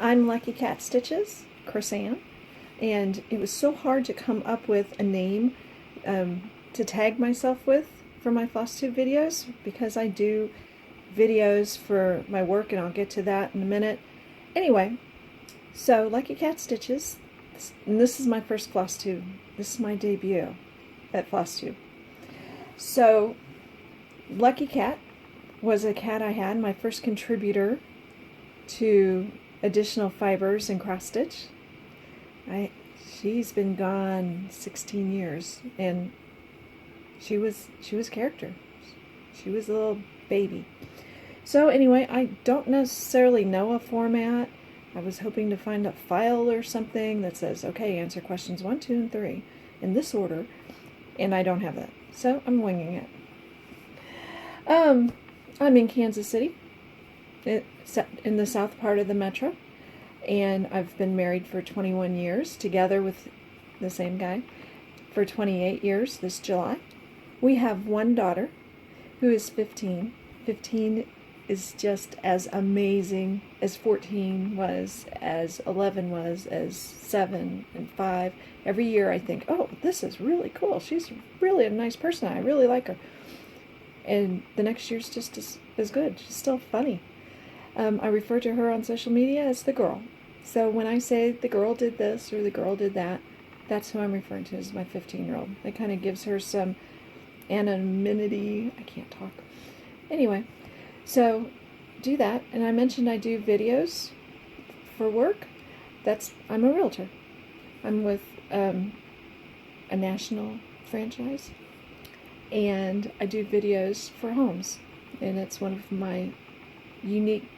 I'm Luckycat Stitches, Croissant, and it was so hard to come up with a name to tag myself with for my FlossTube videos, because I do videos for my work, and I'll get to that in a minute. Anyway, so Luckycat Stitches, and this is my first FlossTube. This is my debut at FlossTube. So Luckycat was a cat I had, my first contributor to additional fibers and cross stitch. She's been gone 16 years, and she was character. She was a little baby. So anyway, I don't necessarily know a format. I was hoping to find a file or something that says, okay, answer questions 1, 2, and 3 in this order, and I don't have that. So I'm winging it. I'm in Kansas City, in the south part of the metro, and I've been married for 21 years, together with the same guy for 28 years this July. We have one daughter who is 15. 15 is just as amazing as 14 was, as 11 was, as 7 and 5. Every year I think, oh, this is really cool. She's really a nice person. I really like her. And the next year's just as good. She's still funny. I refer to her on social media as the girl. So when I say the girl did this or the girl did that, that's who I'm referring to as my 15-year-old. It kind of gives her some anonymity. I can't talk. Anyway, so do that. And I mentioned I do videos for work. I'm a realtor. I'm with a national franchise, and I do videos for homes, and it's one of my unique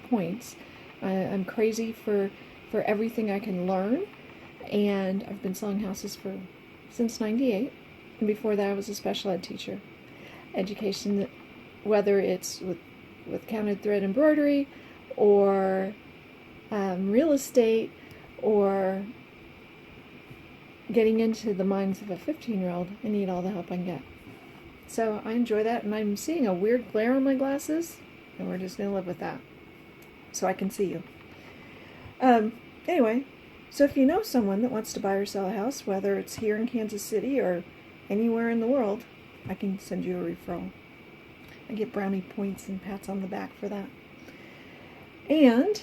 points. I'm crazy for everything I can learn, and I've been selling houses since '98, and before that I was a special ed teacher. Education, whether it's with counted thread embroidery or real estate, or getting into the minds of a 15-year-old, I need all the help I can get. So I enjoy that, and I'm seeing a weird glare on my glasses, and we're just going to live with that so I can see you. Anyway, so if you know someone that wants to buy or sell a house, whether it's here in Kansas City or anywhere in the world, I can send you a referral. I get brownie points and pats on the back for that. And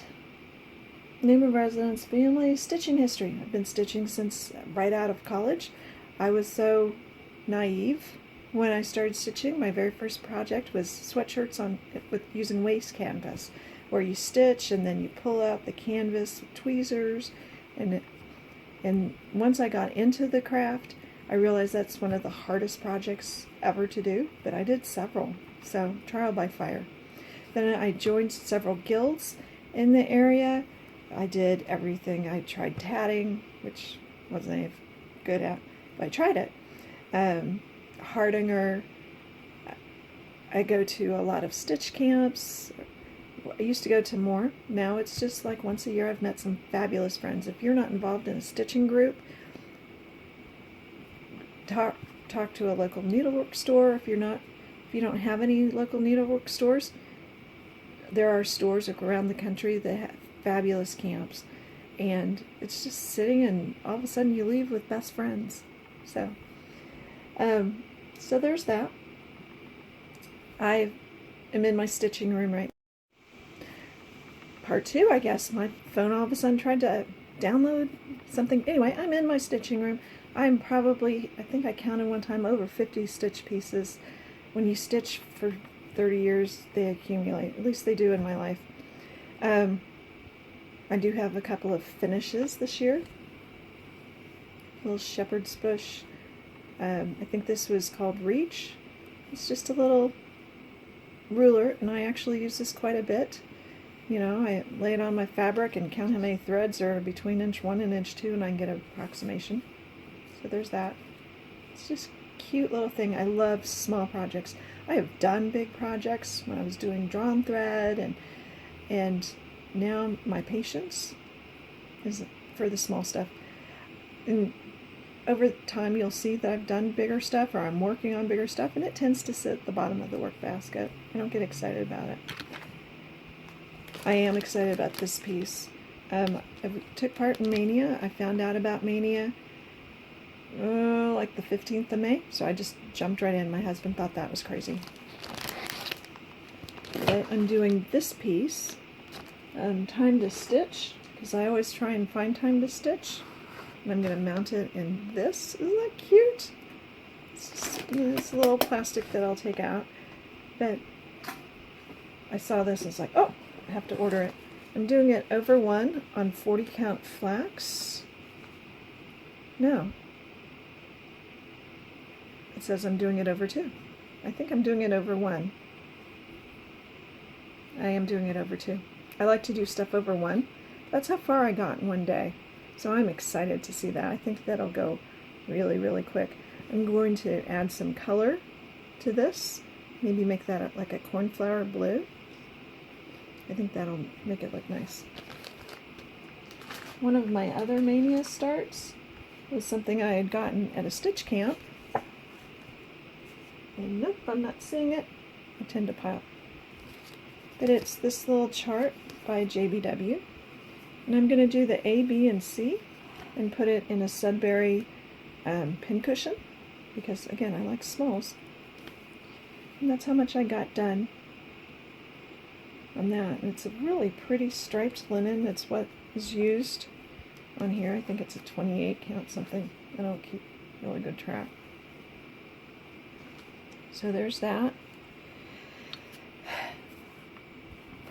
name of residence, family, stitching history. I've been stitching since right out of college. I was so naive when I started stitching. My very first project was sweatshirts with using waste canvas, where you stitch and then you pull out the canvas with tweezers. And once I got into the craft, I realized that's one of the hardest projects ever to do, but I did several, so trial by fire. Then I joined several guilds in the area. I did everything. I tried tatting, which wasn't any good at, but I tried it. Hardinger. I go to a lot of stitch camps. I used to go to more. Now it's just like once a year. I've met some fabulous friends. If you're not involved in a stitching group, talk to a local needlework store. If you don't have any local needlework stores, there are stores around the country that have fabulous camps, and it's just sitting, and all of a sudden you leave with best friends. So there's that. I am in my stitching room right now. Part 2, I guess. My phone all of a sudden tried to download something. Anyway, I'm in my stitching room. I'm probably, I think I counted one time, over 50 stitch pieces. When you stitch for 30 years, they accumulate. At least they do in my life. I do have a couple of finishes this year. Little shepherd's bush. I think this was called Reach. It's just a little ruler, and I actually use this quite a bit. You know, I lay it on my fabric and count how many threads are between inch 1 and inch 2, and I can get an approximation. So there's that. It's just a cute little thing. I love small projects. I have done big projects when I was doing drawn thread, and now my patience is for the small stuff. And over time you'll see that I've done bigger stuff, or I'm working on bigger stuff, and it tends to sit at the bottom of the work basket. I don't get excited about it. I am excited about this piece. I took part in Mania. I found out about Mania like the 15th of May, so I just jumped right in. My husband thought that was crazy. But I'm doing this piece, time to stitch, because I always try and find time to stitch. And I'm going to mount it in this. Isn't that cute? It's just, this little plastic that I'll take out. But I saw this and it's like, oh, I have to order it. I'm doing it over 1 on 40 count flax. No. It says I'm doing it over 2. I think I'm doing it over 1. I am doing it over 2. I like to do stuff over 1. That's how far I got in one day. So I'm excited to see that. I think that'll go really, really quick. I'm going to add some color to this. Maybe make that like a cornflower blue. I think that'll make it look nice. One of my other Mania starts was something I had gotten at a stitch camp. And nope, I'm not seeing it. I tend to pile. But it's this little chart by JBW. And I'm going to do the A, B, and C and put it in a Sudbury pincushion. Because, again, I like smalls. And that's how much I got done on that. And it's a really pretty striped linen. That's what is used on here. I think it's a 28 count something. I don't keep really good track. So there's that.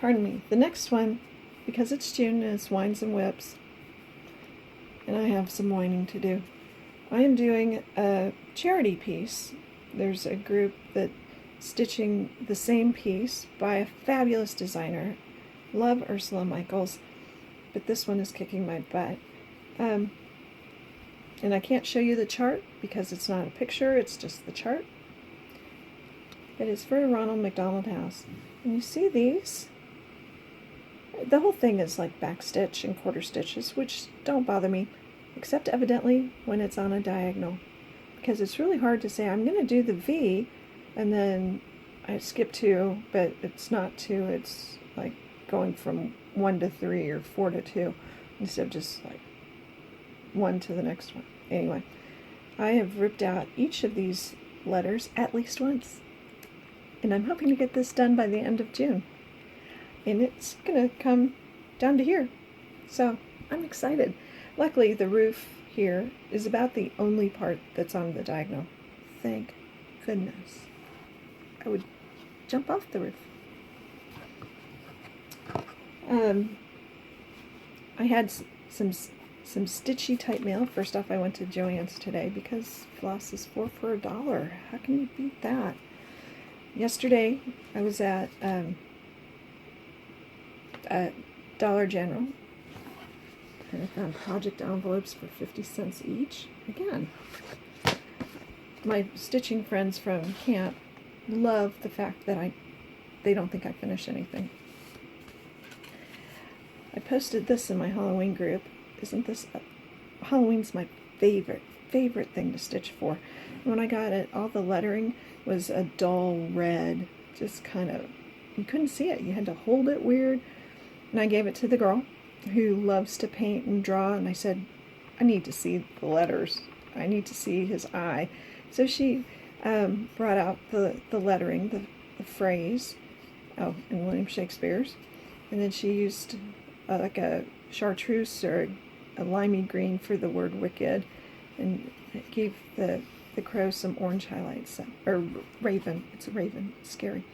Pardon me. The next one, because it's June and it's Whines and Whips, and I have some whining to do, I am doing a charity piece. There's a group that's stitching the same piece by a fabulous designer. Love Ursula Michaels, but this one is kicking my butt. And I can't show you the chart because it's not a picture, it's just the chart. But it's for Ronald McDonald House. And you see these? The whole thing is like back stitch and quarter stitches, which don't bother me, except evidently when it's on a diagonal. Because it's really hard to say, I'm going to do the V, and then I skip 2, but it's not 2, it's like going from 1 to 3 or 4 to 2, instead of just like 1 to the next one. Anyway, I have ripped out each of these letters at least once. And I'm hoping to get this done by the end of June. And it's going to come down to here. So I'm excited. Luckily, the roof here is about the only part that's on the diagonal. Thank goodness. I would jump off the roof. I had some stitchy type mail. First off, I went to Joann's today because floss is 4 for $1. How can you beat that? Yesterday, I was at Dollar General, and I found project envelopes for 50 cents each. Again, my stitching friends from camp love the fact that they don't think I finish anything. I posted this in my Halloween group. Isn't this Halloween's my favorite thing to stitch for. And when I got it, all the lettering was a dull red, just kind of, you couldn't see it. You had to hold it weird. And I gave it to the girl who loves to paint and draw, and I said, I need to see the letters. I need to see his eye. So she brought out the lettering, the phrase, in William Shakespeare's, and then she used like a chartreuse or a limey green for the word wicked, and it gave the crow some orange highlights, or raven. It's a raven. It's scary.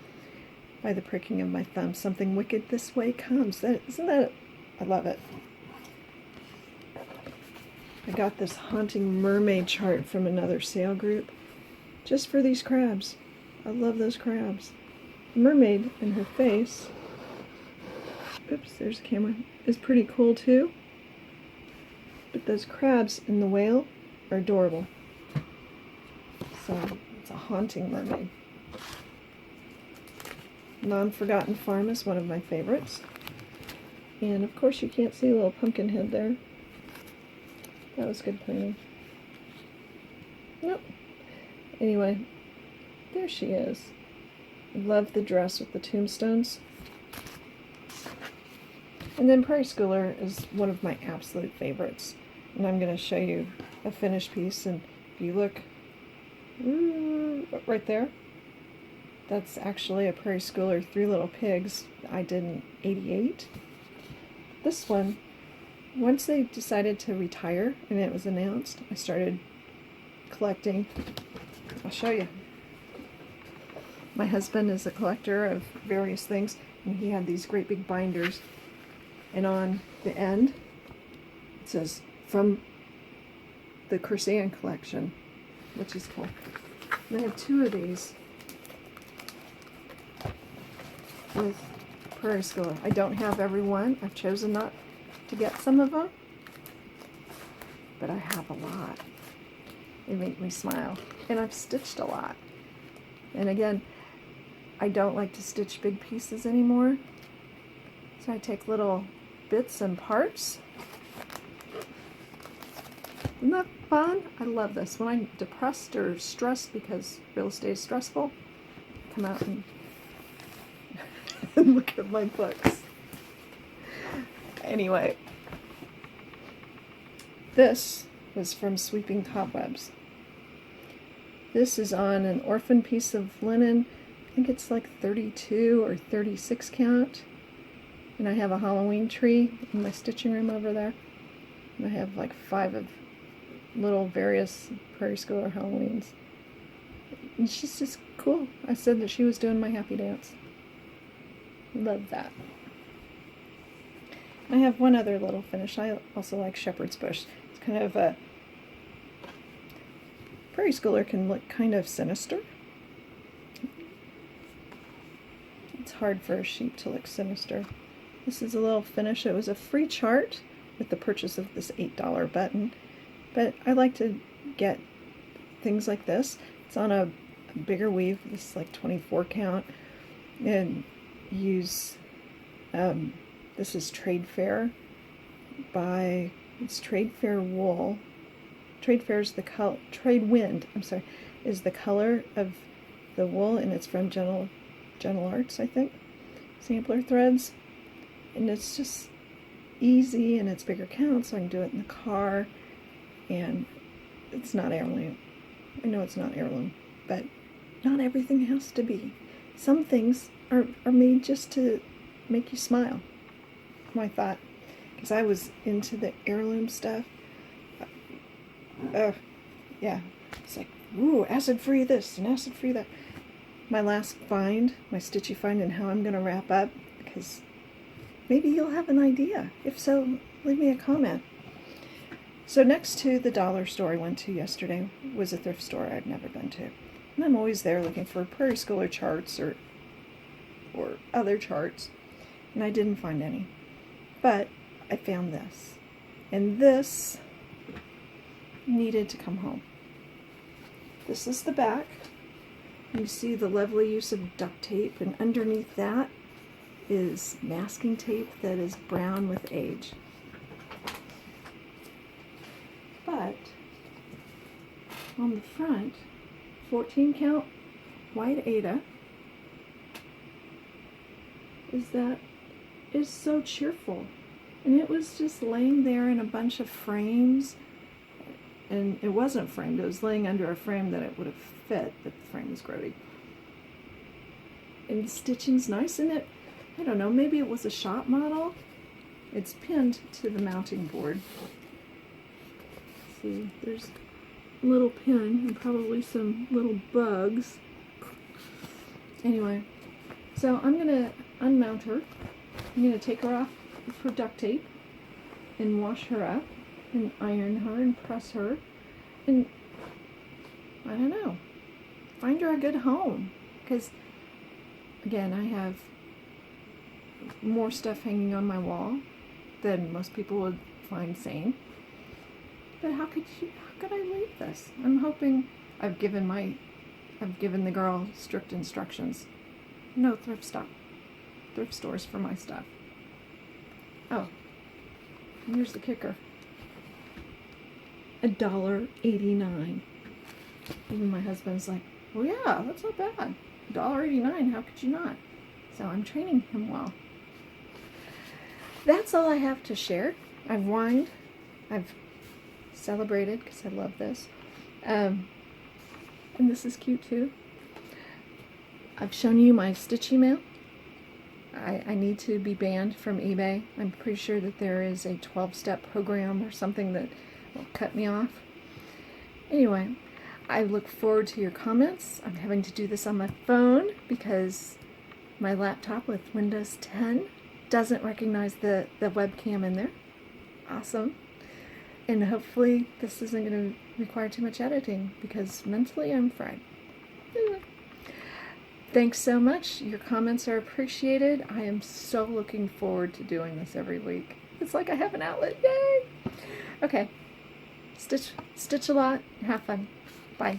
By the pricking of my thumb, something wicked this way comes. Isn't that? I love it. I got this haunting mermaid chart from another sale group, just for these crabs. I love those crabs. The mermaid and her face. Oops, there's a camera. Is pretty cool too. But those crabs and the whale are adorable. So it's a haunting mermaid. Non-Forgotten Farm is one of my favorites. And of course you can't see a little pumpkin head there. That was good planning. Nope. Anyway, there she is. I love the dress with the tombstones. And then Prairie Schooler is one of my absolute favorites. And I'm going to show you a finished piece. And if you look right there, that's actually a Prairie Schooler Three Little Pigs I did in '88. This one, once they decided to retire and it was announced, I started collecting. I'll show you. My husband is a collector of various things, and he had these great big binders, and on the end it says from the Cursan collection, which is cool. And I have two of these with Prairie Schooler. I don't have every one. I've chosen not to get some of them, but I have a lot. They make me smile, and I've stitched a lot. And again, I don't like to stitch big pieces anymore, so I take little bits and parts. Isn't that fun? I love this. When I'm depressed or stressed because real estate is stressful, I come out and look at my books. Anyway, this was from Sweeping Cobwebs. This is on an orphan piece of linen. I think it's like 32 or 36 count. And I have a Halloween tree in my stitching room over there. And I have like 5 of little various Prairie Schooler Halloweens. And she's just cool. I said that she was doing my happy dance. Love that. I have one other little finish. I also like Shepherd's Bush. It's kind of a... Prairie Schooler can look kind of sinister. It's hard for a sheep to look sinister. This is a little finish. It was a free chart with the purchase of this $8 button. But I like to get things like this. It's on a bigger weave. This is like 24 count. And use, this is Trade Fair by, it's Trade Fair wool. Trade Fair is the color, Trade Wind, I'm sorry, is the color of the wool, and it's from Gentle Arts, I think. Sampler threads. And it's just easy, and it's bigger count, so I can do it in the car. And it's not heirloom. I know it's not heirloom, but not everything has to be. Some things are made just to make you smile, my thought. Because I was into the heirloom stuff. Yeah, it's like, ooh, acid-free this and acid-free that. My last find, my stitchy find, and how I'm going to wrap up, because maybe you'll have an idea. If so, leave me a comment. So next to the dollar store I went to yesterday was a thrift store I'd never been to. And I'm always there looking for Prairie Schooler charts or other charts, and I didn't find any. But I found this. And this needed to come home. This is the back. You see the lovely use of duct tape, and underneath that is masking tape that is brown with age. But on the front, 14 count white Ada is so cheerful. And it was just laying there in a bunch of frames. And it wasn't framed, it was laying under a frame that it would have fit, but the frame was grody. And the stitching's nice in it. I don't know, maybe it was a shop model. It's pinned to the mounting board. See, there's a little pin and probably some little bugs. Anyway, so I'm gonna unmount her. I'm gonna take her off with her duct tape and wash her up and iron her and press her, and I don't know, find her a good home, because again, I have more stuff hanging on my wall than most people would find sane. But how could I leave this? I'm hoping I've given the girl strict instructions. No thrift stores for my stuff. Oh, and here's the kicker. $1.89. Even my husband's like, well, yeah, that's not bad. $1.89, how could you not? So I'm training him well. that's all I have to share. I've whined. I've celebrated because I love this. And this is cute too. I've shown you my stitch email. I need to be banned from eBay. I'm pretty sure that there is a 12-step program or something that will cut me off. Anyway, I look forward to your comments. I'm having to do this on my phone because my laptop with Windows 10 doesn't recognize the webcam in there. Awesome. And hopefully this isn't going to require too much editing because mentally I'm fried. Anyway. Thanks so much. Your comments are appreciated. I am so looking forward to doing this every week. It's like I have an outlet. Yay! Okay. Stitch a lot. Have fun. Bye.